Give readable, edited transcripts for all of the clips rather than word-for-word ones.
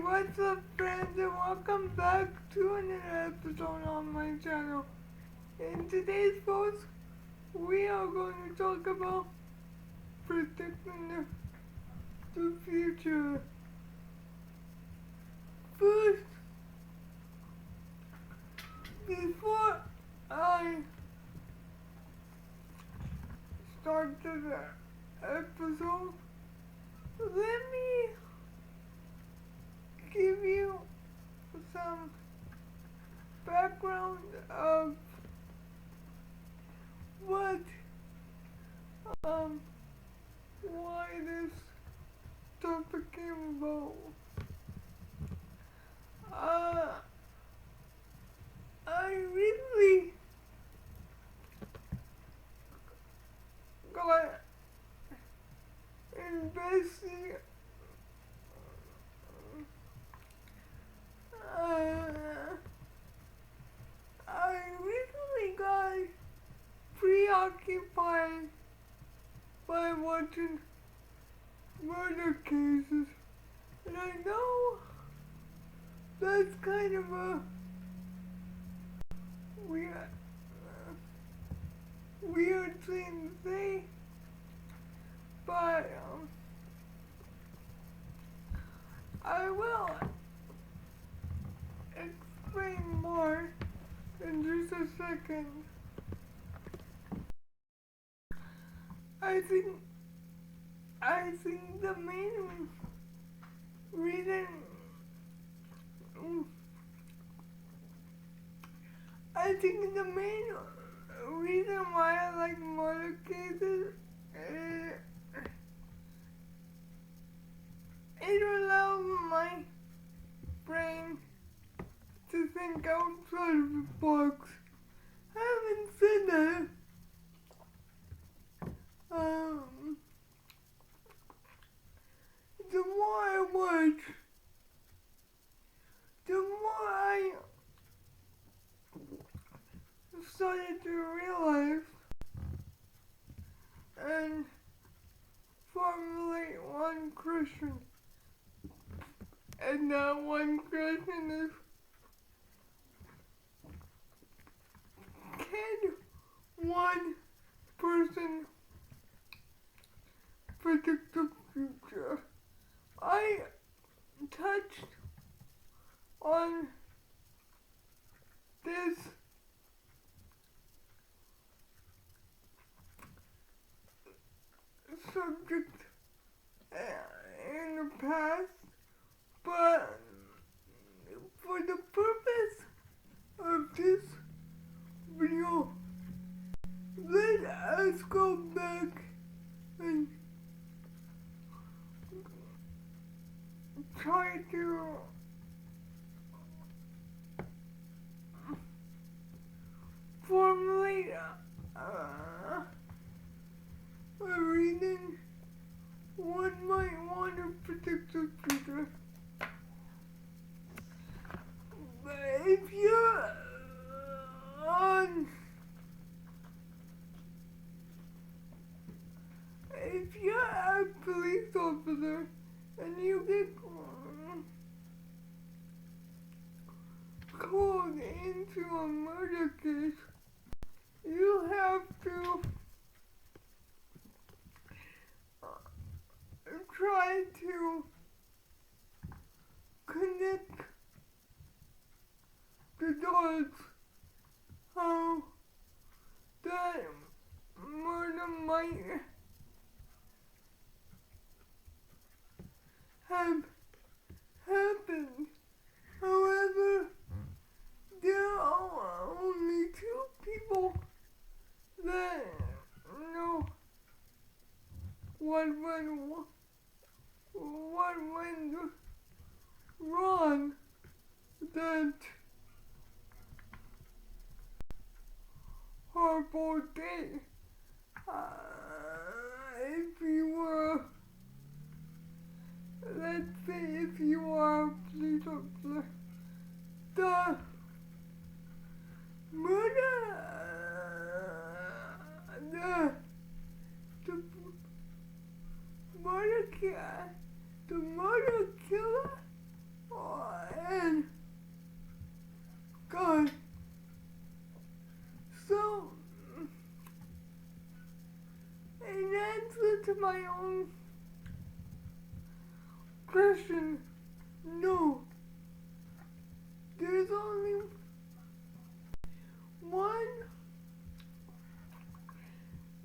What's up, friends, and welcome back to another episode on my channel. In today's post, we are going to talk about predicting the future. First, before I start the episode, let me give you some background of what, why this topic came about. I recently got invested. I recently got preoccupied by watching murder cases, and I know that's kind of a weird thing to say, but I will explain more in just a second. I think the main reason why I like murder cases is it allows my brain to think outside of the box. Having said that, the more I watch, the more I started to realize and formulate one question. And that one question is, can one person predict the future? I touched on this subject in the past, but for the purpose of this video, let us go back and try to formulate a reason one might want to predict the future. But if you're a police officer and you get called into a murder case, you have to try to connect the dots how that murder might have happened. However, there are only two people that know what went wrong that horrible day. If you were, let's say if you are a police officer, the murder, the murder killer answer to my own question, no. There's only one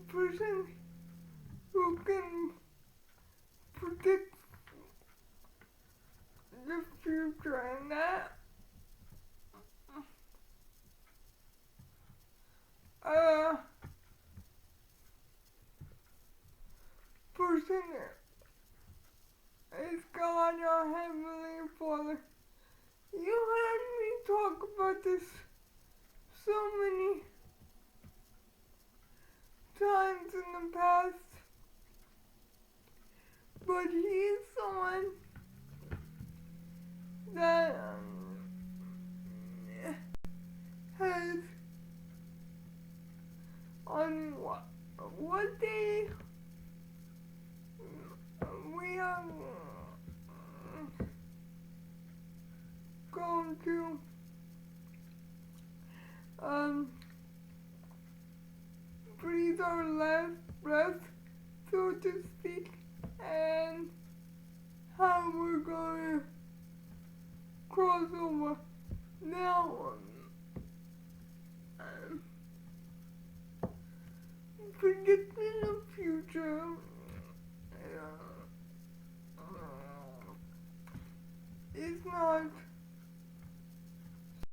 person who can predict the future, and that person is God, our Heavenly Father. You heard me talk about this so many times in the past, but He's the one that has on what day we are going to breathe our last breath, so to speak, and how we're going to cross over. Now, predicting the future is not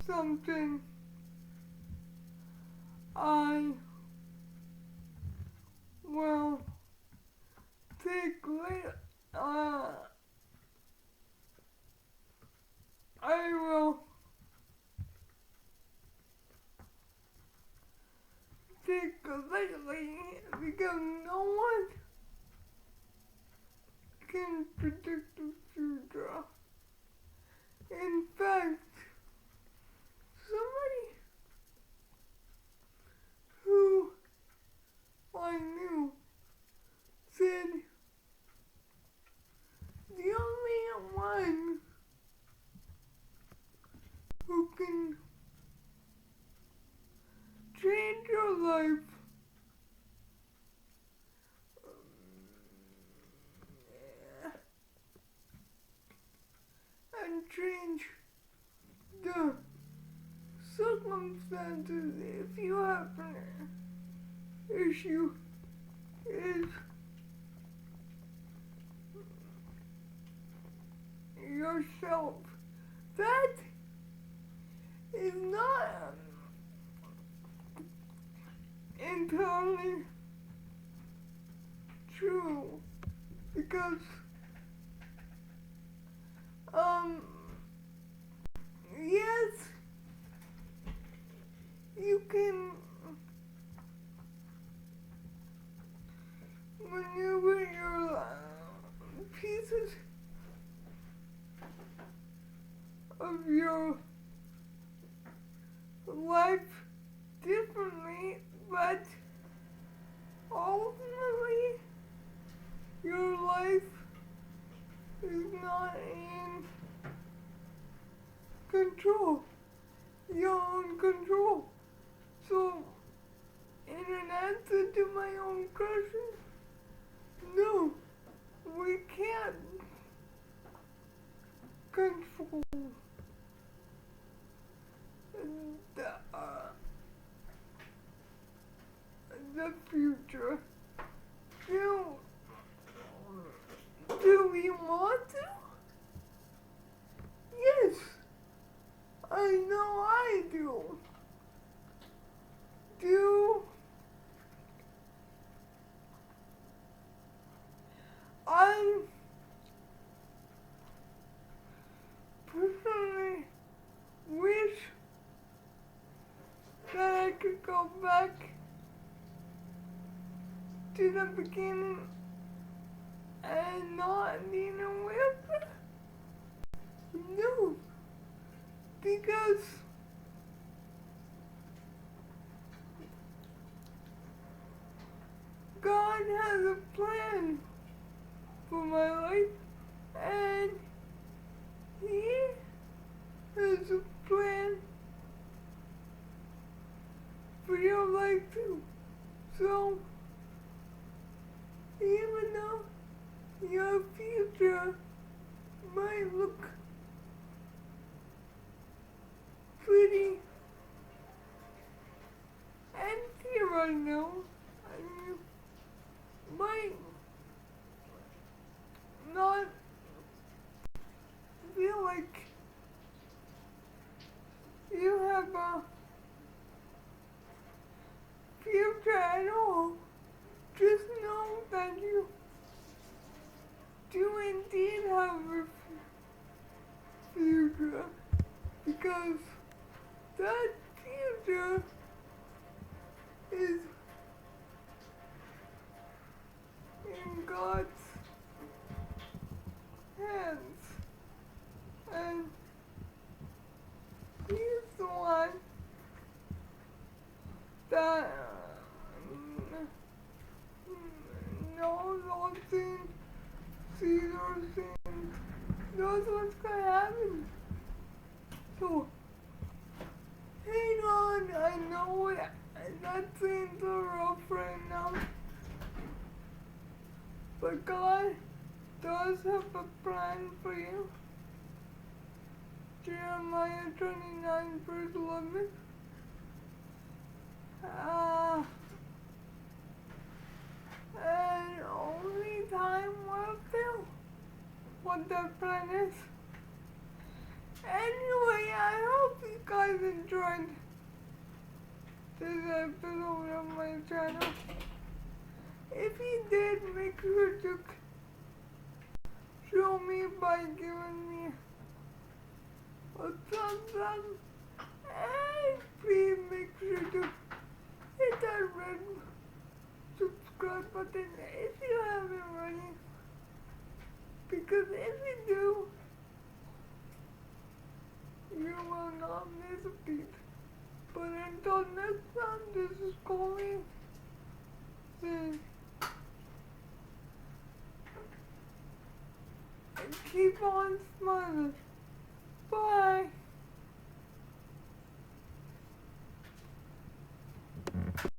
something I will take later. I will take lightly because no one can predict the future. In fact, somebody who I knew said the only one who can change your life and change the circumstances if you have an issue is yourself. That is not entirely true because yes, you can maneuver your pieces of your life differently, but ultimately your life is not in control. You're in control. So, in an answer to my own question, no, we can't control the future. Do we want to? Yes, I know I do. I personally wish that I could go back to the beginning and not dealing with it? No, because God has a plan for my life, and He has a plan for your life too. So, He your future might look pretty empty right now, and you might not feel like you have a future at all. Just know that you do indeed have a future, because that future is in God's hands, and He's the one that knows all things, sees all things, knows what's gonna happen. So, hang on, I know that things are rough right now, but God does have a plan for you. Jeremiah 29 verse 11. And only time will tell what that plan is. Anyway, I hope you guys enjoyed this episode of my channel. If you did, make sure to show me by giving me a thumbs up, and please make sure to hit that red subscribe button if you haven't already, because if you do, you will not miss a beat. But until next time, this is Colleen saying, and keep on smiling. Bye.